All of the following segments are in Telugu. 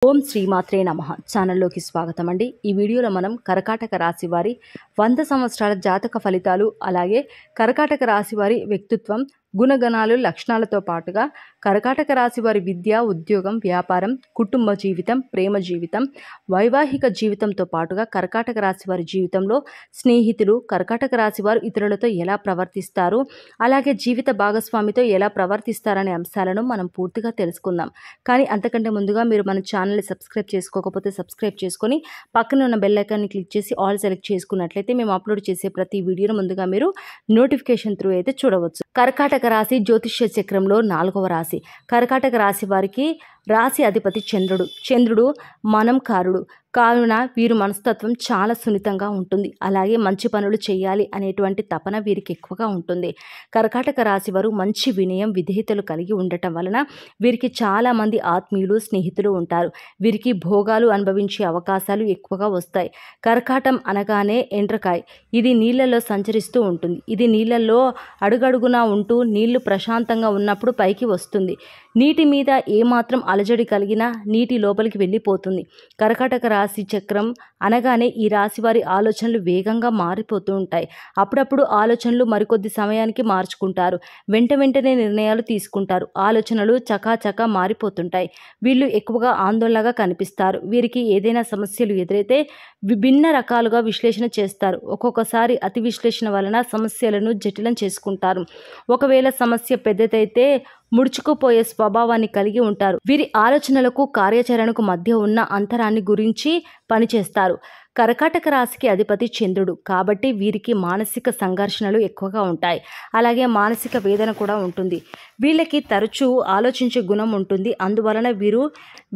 ఓం శ్రీమాత్రే నమః ఛానల్లోకి స్వాగతం అండి. ఈ వీడియోలో మనం కర్కాటక రాశి వారి 100 సంవత్సరాల జాతక ఫలితాలు, అలాగే కర్కాటక రాశి వారి వ్యక్తిత్వం, గుణగణాలు, లక్షణాలతో పాటుగా కర్కాటక రాశి వారి విద్య, ఉద్యోగం, వ్యాపారం, కుటుంబ జీవితం, ప్రేమ జీవితం, వైవాహిక జీవితంతో పాటుగా కర్కాటక రాశి వారి జీవితంలో స్నేహితులు, కర్కాటక రాశి వారు ఇతరులతో ఎలా ప్రవర్తిస్తారు, అలాగే జీవిత భాగస్వామితో ఎలా ప్రవర్తిస్తారనే అంశాలను మనం పూర్తిగా తెలుసుకుందాం. కానీ అంతకంటే ముందుగా మీరు మన ఛానల్ని సబ్స్క్రైబ్ చేసుకోకపోతే సబ్స్క్రైబ్ చేసుకొని పక్కన ఉన్న బెల్ ఐకాన్ని క్లిక్ చేసి ఆల్ సెలెక్ట్ చేసుకున్నట్లయితే మేము అప్లోడ్ చేసే ప్రతి వీడియోను ముందుగా మీరు నోటిఫికేషన్ త్రూ అయితే చూడవచ్చు. కర్కాటక రాశి జ్యోతిష్య చక్రంలో 4వ రాశి. కర్కాటక రాశి వారికి రాశి అధిపతి చంద్రుడు మనంకారుడు కావున వీరు మనస్తత్వం చాలా సున్నితంగా ఉంటుంది. అలాగే మంచి పనులు చేయాలి అనేటువంటి తపన వీరికి ఎక్కువగా ఉంటుంది. కర్కాటక రాశి వారు మంచి వినయం, విధేయతలు కలిగి ఉండటం వలన వీరికి చాలామంది ఆత్మీయులు, స్నేహితులు ఉంటారు. వీరికి భోగాలు అనుభవించే అవకాశాలు ఎక్కువగా వస్తాయి. కర్కాటం అనగానే ఎండ్రకాయ, ఇది నీళ్ళల్లో సంచరిస్తూ ఉంటుంది. ఇది నీళ్ళల్లో అడుగడుగునా ఉంటూ నీళ్లు ప్రశాంతంగా ఉన్నప్పుడు పైకి వస్తుంది. నీటి మీద ఏమాత్రం అలజడి కలిగినా నీటి లోపలికి వెళ్ళిపోతుంది. కర్కాటక రాశి చక్రం అనగానే ఈ రాశి వారి ఆలోచనలు వేగంగా మారిపోతూ ఉంటాయి. అప్పుడప్పుడు ఆలోచనలు మరికొద్ది సమయానికి మార్చుకుంటారు. వెంటనే నిర్ణయాలు తీసుకుంటారు. ఆలోచనలు చకాచకా మారిపోతుంటాయి. వీళ్ళు ఎక్కువగా ఆందోళనగా కనిపిస్తారు. వీరికి ఏదైనా సమస్యలు ఎదురైతే విభిన్న రకాలుగా విశ్లేషణ చేస్తారు. ఒక్కొక్కసారి అతి విశ్లేషణ వలన సమస్యలను జటిలం చేసుకుంటారు. ఒకవేళ సమస్య పెద్దదైతే ముడుచుకుపోయే స్వభావాన్ని కలిగి ఉంటారు. వీరి ఆలోచనలకు కార్యాచరణకు మధ్య ఉన్న అంతరాన్ని గురించి పనిచేస్తారు. కర్కాటక రాశికి అధిపతి చంద్రుడు కాబట్టి వీరికి మానసిక సంఘర్షణలు ఎక్కువగా ఉంటాయి. అలాగే మానసిక వేదన కూడా ఉంటుంది. వీళ్ళకి తరచూ ఆలోచించే గుణం ఉంటుంది. అందువలన వీరు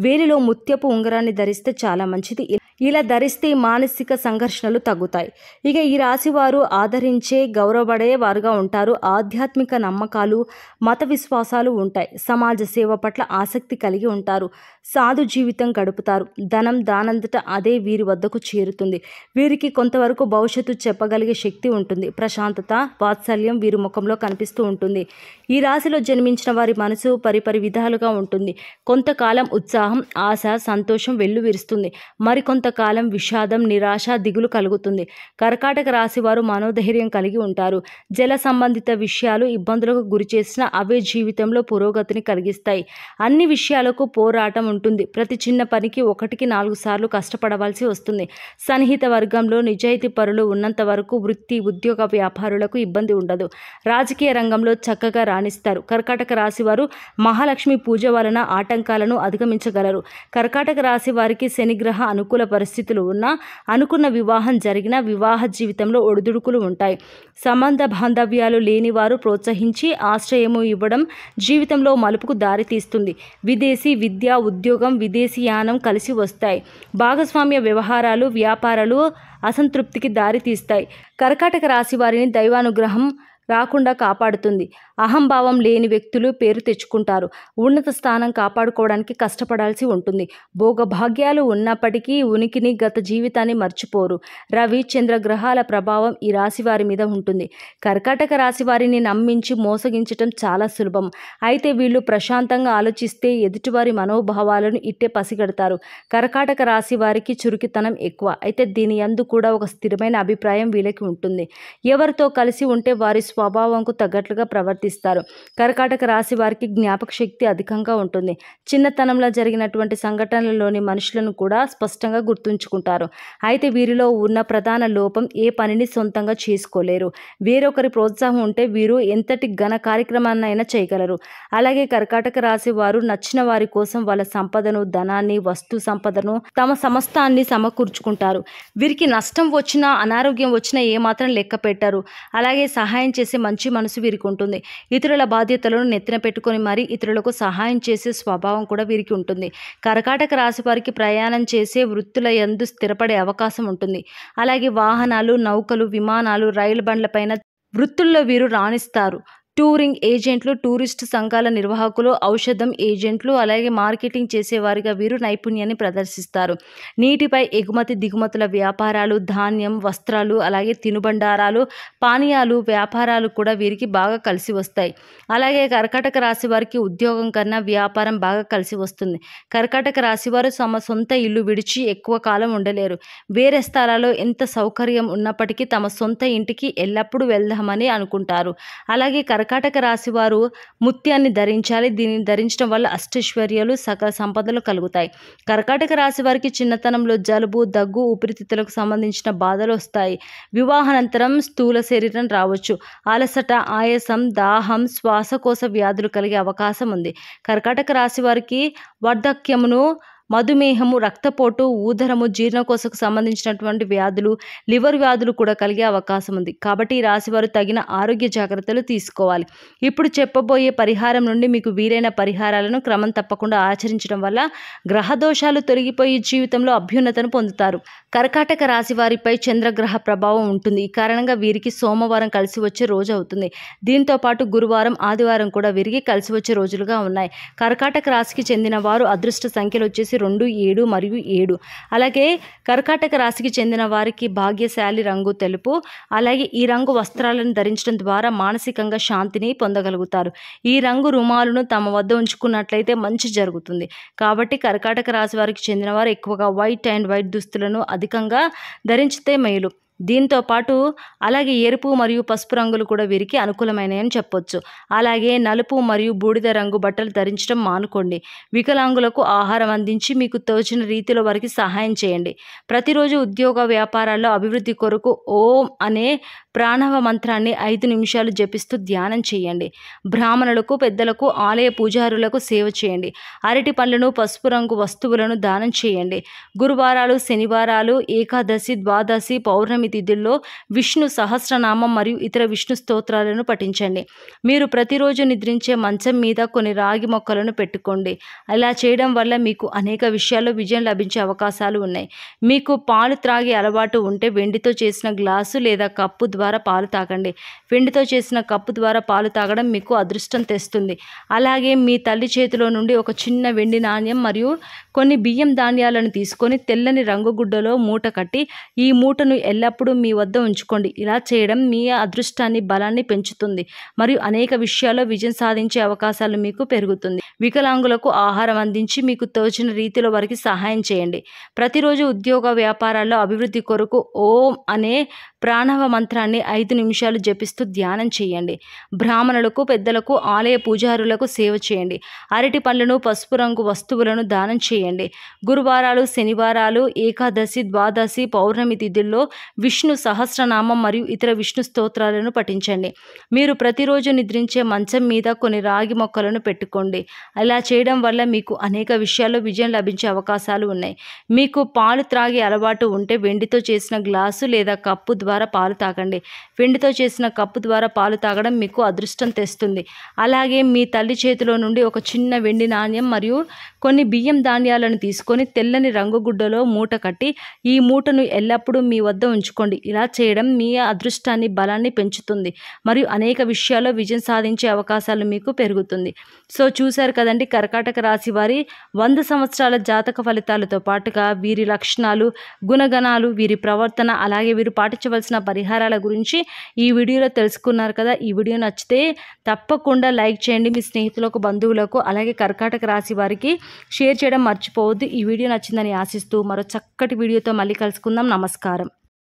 వేలిలో ముత్యపు ఉంగరాన్ని ధరిస్తే చాలా మంచిది. ఇలా ధరిస్తే మానసిక సంఘర్షణలు తగ్గుతాయి. ఇక ఈ రాశి వారు ఆదరించే, గౌరవపడే వారుగా ఉంటారు. ఆధ్యాత్మిక నమ్మకాలు, మత విశ్వాసాలు ఉంటాయి. సమాజ సేవ పట్ల ఆసక్తి కలిగి ఉంటారు. సాధు జీవితం గడుపుతారు. ధనం దానంతట అదే వీరి వద్దకు చేరుతుంది. వీరికి కొంతవరకు భవిష్యత్తు చెప్పగలిగే శక్తి ఉంటుంది. ప్రశాంతత, వాత్సల్యం వీరి ముఖంలో కనిపిస్తూ ఉంటుంది. ఈ రాశిలో జన్మించిన వారి మనసు పరిపరి విధాలుగా ఉంటుంది. కొంతకాలం ఉత్సాహం, ఆశ, సంతోషం వెల్లువిరుస్తుంది. మరికొంతకాలం విషాదం, నిరాశ, దిగులు కలుగుతుంది. కర్కాటక రాశి వారు మనోధైర్యం కలిగి ఉంటారు. జల సంబంధిత విషయాలు ఇబ్బందులకు గురి చేసినా అవే జీవితంలో పురోగతిని కలిగిస్తాయి. అన్ని విషయాలకు పోరాటం ఉంటుంది. ప్రతి చిన్న పనికి 1కి 4 సార్లు కష్టపడవలసి వస్తుంది. సన్నిహిత వర్గంలో నిజాయితీ పరులు ఉన్నంత వరకు వృత్తి, ఉద్యోగ, వ్యాపారులకు ఇబ్బంది ఉండదు. రాజకీయ రంగంలో చక్కగా రాణిస్తారు. కర్కాటక రాశి వారు మహాలక్ష్మి పూజ వలన ఆటంకాలను అధిగమించగలరు. కర్కాటక రాశి వారికి శనిగ్రహ అనుకూల పరిస్థితులు ఉన్నా, అనుకున్న వివాహం జరిగిన వివాహ జీవితంలో ఒడిదుడుకులు ఉంటాయి. సంబంధ బాంధవ్యాలు లేని వారు ప్రోత్సహించి ఆశ్రయము ఇవ్వడం జీవితంలో మలుపుకు దారి తీస్తుంది. విదేశీ విద్య, ఉద్యోగం, విదేశీయానం కలిసి వస్తాయి. భాగస్వామ్య వ్యవహారాలు, వ్యాపారాలు అసంతృప్తికి దారి తీస్తాయి. కర్కాటక రాశి వారిని దైవానుగ్రహం రాకుండా కాపాడుతుంది. అహంభావం లేని వ్యక్తులు పేరు తెచ్చుకుంటారు. ఉన్నత స్థానం కాపాడుకోవడానికి కష్టపడాల్సి ఉంటుంది. భోగభాగ్యాలు ఉన్నప్పటికీ ఉనికిని, గత జీవితాన్ని మర్చిపోరు. రవి, చంద్ర గ్రహాల ప్రభావం ఈ రాశి వారి మీద ఉంటుంది. కర్కాటక రాశి వారిని నమ్మించి మోసగించటం చాలా సులభం. అయితే వీళ్ళు ప్రశాంతంగా ఆలోచిస్తే ఎదుటివారి మనోభావాలను ఇట్టే పసిగడతారు. కర్కాటక రాశి వారికి చురుకుతనం ఎక్కువ. అయితే దీని యందు కూడా ఒక స్థిరమైన అభిప్రాయం వీళ్ళకి ఉంటుంది. ఎవరితో కలిసి ఉంటే వారి స్వభావంకు తగ్గట్లుగా ప్రవర్తిస్తారు. కర్కాటక రాశి వారికి జ్ఞాపక శక్తి అధికంగా ఉంటుంది. చిన్నతనంలో జరిగినటువంటి సంఘటనలలోని మనుషులను కూడా స్పష్టంగా గుర్తుంచుకుంటారు. అయితే వీరిలో ఉన్న ప్రధాన లోపం ఏ పనిని సొంతంగా చేసుకోలేరు. వేరొకరి ప్రోత్సాహం ఉంటే వీరు ఎంతటి ఘన కార్యక్రమాన్నైనా చేయగలరు. అలాగే కర్కాటక రాశి వారు నచ్చిన వారి కోసం వాళ్ళ సంపదను, ధనాన్ని, వస్తు సంపదను, తమ సమస్తాన్ని సమకూర్చుకుంటారు. వీరికి నష్టం వచ్చినా, అనారోగ్యం వచ్చినా ఏమాత్రం లెక్క పెట్టారు. అలాగే సహాయం చేసే మంచి మనసు వీరికి ఉంటుంది. ఇతరుల బాధ్యతలను నెత్తిన పెట్టుకొని మరీ ఇతరులకు సహాయం చేసే స్వభావం కూడా వీరికి ఉంటుంది. కర్కాటక రాశి వారికి ప్రయాణం చేసే వృత్తుల యందు స్థిరపడే అవకాశం ఉంటుంది. అలాగే వాహనాలు, నౌకలు, విమానాలు, రైలు బండ్లపైన వృత్తుల్లో వీరు రాణిస్తారు. టూరింగ్ ఏజెంట్లు, టూరిస్ట్ సంఘాల నిర్వాహకులు, ఔషధం ఏజెంట్లు, అలాగే మార్కెటింగ్ చేసేవారిగా వీరు నైపుణ్యాన్ని ప్రదర్శిస్తారు. నీటిపై ఎగుమతి దిగుమతుల వ్యాపారాలు, ధాన్యం, వస్త్రాలు, అలాగే తినుబండారాలు, పానీయాలు వ్యాపారాలు కూడా వీరికి బాగా కలిసి వస్తాయి. అలాగే కర్కాటక రాశి వారికి ఉద్యోగం కన్నా వ్యాపారం బాగా కలిసి వస్తుంది. కర్కాటక రాశి వారు తమ సొంత ఇల్లు విడిచి ఎక్కువ కాలం ఉండలేరు. వేరే స్థలాల్లో ఎంత సౌకర్యం ఉన్నప్పటికీ తమ సొంత ఇంటికి ఎల్లప్పుడూ వెళ్దామని అనుకుంటారు. అలాగే కర్కాటక రాశి వారు ముత్యాన్ని ధరించాలి. దీనిని ధరించడం వల్ల అష్టైశ్వర్యాలు, సకల సంపదలు కలుగుతాయి. కర్కాటక రాశి వారికి చిన్నతనంలో జలుబు, దగ్గు, ఊపిరితిత్తులకు సంబంధించిన బాధలు వస్తాయి. వివాహానంతరం స్థూల శరీరం రావచ్చు. అలసట, ఆయాసం, దాహం, శ్వాసకోశ వ్యాధులు కలిగే అవకాశం ఉంది. కర్కాటక రాశి వారికి వార్ధక్యమును, మధుమేహము, రక్తపోటు, ఊదరము, జీర్ణకోశకు సంబంధించినటువంటి వ్యాధులు, లివర్ వ్యాధులు కూడా కలిగే అవకాశం ఉంది. కాబట్టి ఈ రాశి వారు తగిన ఆరోగ్య జాగ్రత్తలు తీసుకోవాలి. ఇప్పుడు చెప్పబోయే పరిహారం నుండి మీకు వీలైన పరిహారాలను క్రమం తప్పకుండా ఆచరించడం వల్ల గ్రహదోషాలు తొలగిపోయి జీవితంలో అభ్యున్నతను పొందుతారు. కర్కాటక రాశి వారిపై చంద్రగ్రహ ప్రభావం ఉంటుంది. ఈ కారణంగా వీరికి సోమవారం కలిసి వచ్చే రోజు అవుతుంది. దీంతో పాటు గురువారం, ఆదివారం కూడా వీరికి కలిసి వచ్చే రోజులుగా ఉన్నాయి. కర్కాటక రాశికి చెందిన వారు అదృష్ట సంఖ్యలు వచ్చేసి 2, 7 మరియు 7. అలాగే కర్కాటక రాశికి చెందిన వారికి భాగ్యశాలి రంగు తెలుపు. అలాగే ఈ రంగు వస్త్రాలను ధరించడం ద్వారా మానసికంగా శాంతిని పొందగలుగుతారు. ఈ రంగు రుమాలను తమ వద్ద ఉంచుకున్నట్లయితే మంచి జరుగుతుంది. కాబట్టి కర్కాటక రాశి వారికి చెందిన వారు ఎక్కువగా వైట్ అండ్ వైట్ దుస్తులను అధికంగా ధరించితే మేలు. దీంతో పాటు అలాగే ఎరుపు మరియు పసుపు రంగులు కూడా వీరికి అనుకూలమైనవి చెప్పొచ్చు. అలాగే నలుపు మరియు బూడిద రంగు బట్టలు ధరించడం మానుకోండి. వికలాంగులకు ఆహారం అందించి మీకు తోచిన రీతిలో వారికి సహాయం చేయండి. ప్రతిరోజు ఉద్యోగ వ్యాపారాల్లో అభివృద్ధి కొరకు ఓం అనే ప్రాణవ మంత్రాన్ని 5 నిమిషాలు జపిస్తూ ధ్యానం చేయండి. బ్రాహ్మణులకు, పెద్దలకు, ఆలయ పూజారులకు సేవ చేయండి. అరటి పండ్లను, పసుపు రంగు వస్తువులను దానం చేయండి. గురువారాలు, శనివారాలు, ఏకాదశి, ద్వాదశి, పౌర్ణమి తిథుల్లో విష్ణు సహస్రనామం మరియు ఇతర విష్ణు స్తోత్రాలను పఠించండి. మీరు ప్రతిరోజు నిద్రించే మంచం మీద కొన్ని రాగి మొక్కలను పెట్టుకోండి. ఇలా చేయడం వల్ల మీకు అనేక విషయాల్లో విజయం లభించే అవకాశాలు ఉన్నాయి. మీకు పాలు త్రాగే అలవాటు ఉంటే వెండితో చేసిన గ్లాసు లేదా కప్పు ద్వారా పాలు తాగండి. వెండితో చేసిన కప్పు ద్వారా పాలు తాగడం మీకు అదృష్టం తెస్తుంది. అలాగే మీ తల్లి చేతిలో నుండి ఒక చిన్న వెండి నాణ్యం మరియు కొన్ని బియ్యం ధాన్యాలను తీసుకొని తెల్లని రంగుగుడ్డలో మూట కట్టి ఈ మూటను ఎల్లప్పుడూ మీ వద్ద ఉంచుకోండి. ఇలా చేయడం మీ అదృష్టాన్ని, బలాన్ని పెంచుతుంది మరియు అనేక విషయాల్లో విజయం సాధించే అవకాశాలు మీకు పెరుగుతుంది. వికలాంగులకు ఆహారం అందించి మీకు తోచిన రీతిలో వారికి సహాయం చేయండి. ప్రతిరోజు ఉద్యోగ వ్యాపారాల్లో అభివృద్ధి కొరకు ఓం అనే ప్రాణవ మంత్రాన్ని 5 నిమిషాలు జపిస్తూ ధ్యానం చేయండి. బ్రాహ్మణులకు, పెద్దలకు, ఆలయ పూజారులకు సేవ చేయండి. అరటి పండ్లను, పసుపు రంగు వస్తువులను దానం చేయండి. గురువారాలు, శనివారాలు, ఏకాదశి, ద్వాదశి, పౌర్ణమి తిథుల్లో విష్ణు సహస్రనామం మరియు ఇతర విష్ణు స్తోత్రాలను పఠించండి. మీరు ప్రతిరోజు నిద్రించే మంచం మీద కొన్ని రాగి మొక్కలను పెట్టుకోండి. ఇలా చేయడం వల్ల మీకు అనేక విషయాల్లో విజయం లభించే అవకాశాలు ఉన్నాయి. మీకు పాలు త్రాగే అలవాటు ఉంటే వెండితో చేసిన గ్లాసు లేదా కప్పు ద్వారా పాలు తాగండి. వెండితో చేసిన కప్పు ద్వారా పాలు తాగడం మీకు అదృష్టం తెస్తుంది. అలాగే మీ తల్లి చేతిలో నుండి ఒక చిన్న వెండి నాణ్యం మరియు కొన్ని బియ్యం ధాన్యాలను తీసుకొని తెల్లని రంగుగుడ్డలో మూట కట్టి ఈ మూటను ఎల్లప్పుడూ మీ వద్ద ఉంచుకోండి. ఇలా చేయడం మీ అదృష్టాన్ని, బలాన్ని పెంచుతుంది మరియు అనేక విషయాల్లో విజయం సాధించే అవకాశాలు మీకు పెరుగుతుంది. సో చూశారు కదండి, కర్కాటక రాశి వారి 100 సంవత్సరాల జాతక ఫలితాలతో పాటుగా వీరి లక్షణాలు, గుణగణాలు, వీరి ప్రవర్తన, అలాగే వీరు పాటించవలసిన పరిహారాల గురించి ఈ వీడియోలో తెలుసుకున్నారు కదా. ఈ వీడియో నచ్చితే తప్పకుండా లైక్ చేయండి. మీ స్నేహితులకు, బంధువులకు, అలాగే కర్కాటక రాశి వారికి షేర్ చేయడం మర్చిపోవద్దు. ఈ వీడియో నచ్చిందని ఆశిస్తూ మరో చక్కటి వీడియోతో మళ్ళీ కలుసుకుందాం. నమస్కారం.